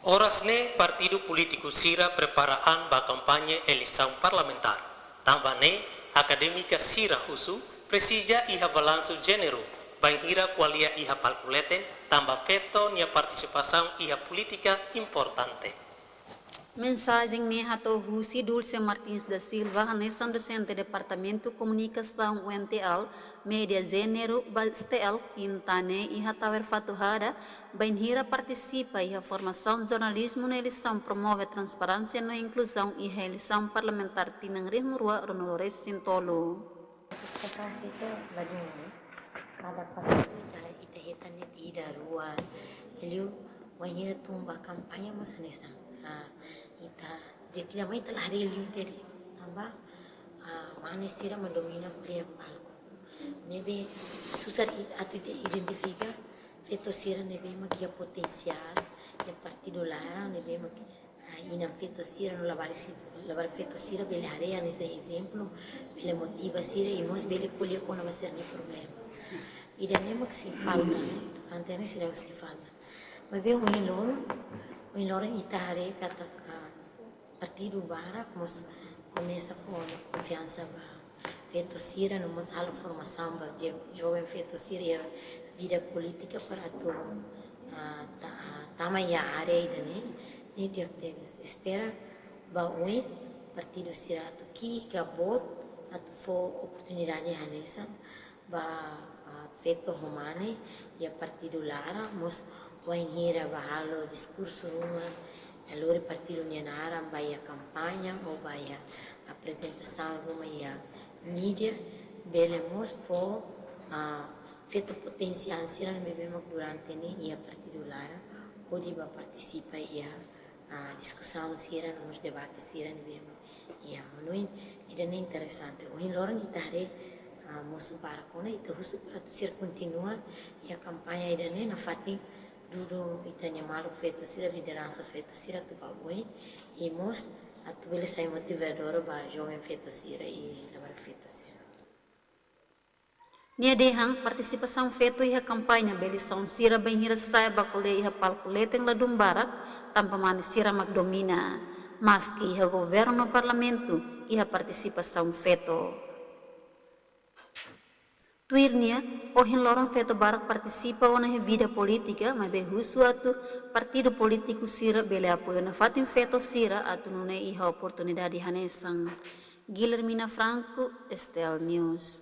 Orasne partido político Sira preparaan ba kampanye eleição parlamentar. Tambane acadêmica Sira Husu presija iha balanço gênero, banhira qualia iha palculeten, tamba feto nia participação iha política importante. Mensagem Nehato Husi Dulce Martins da Silva, Hanesan Docente Departamento Comunicação UNTL, Media Gênero Bastel, Quintane e Hatawer Fatuhara, Benhira participa e a formação de jornalismo na eleição promove transparência na inclusão e a eleição parlamentar Tinang Rimurua Ronolores Sintolo. Cada partido ita tidak ruan, jadi wanita tumba kampanye masa nesta. Ita jadi kami telah reli tadi tambah manis tidak mendomina kuliah palku. Nebe susah atau identifika feto sira nebe makia potensial ya partido lara nebe makia inam feto sira no lavar feto sira bele area nesse exemplo bele motiva sira e mos bele kuliah com não vai ser nenhum problema. E daí nem se falta, antena se deve se falta. Mas bem o loro itare kata partido bara mos começa com confiança ba feto sira no mos halo formação ba jovem feto sira vida política para tu tama ya área ni dia teves espera ba partido sira tu ki gabot at fo oportunidade hanesa ba feto humane ya partido lara mos wainhira bahalo discurso rumah alore partido nianara baia campanha ou baia apresentação rumah ya mídia belemos po feto potensial siran bebemos durante ni ya partido lara pode ba participa ya discussão siran nos debates siran bebemos ya manuin ida nem interessante o lorong itare musuh para kona itu khusus para sir continua ya kampanye ida ne na fating duro itanya malu feto sira liderança feto sira tu baui e mos atu bele sai motivador ba jovem feto sira e lavar feto sira. Nia dehang participação feto iha kampanye belição sira benhira sai bakule iha palkuleten ladum barak tanpa manis sira magdomina maski iha governo parlamento iha participação feto. Tuirnia, ohin lorong feto barak participa ona vida política, mas behusu atu partido político sira bele apoio na fatin feto sira atu nune iha oportunidade hanesang. Guilhermina Franco, Estel News.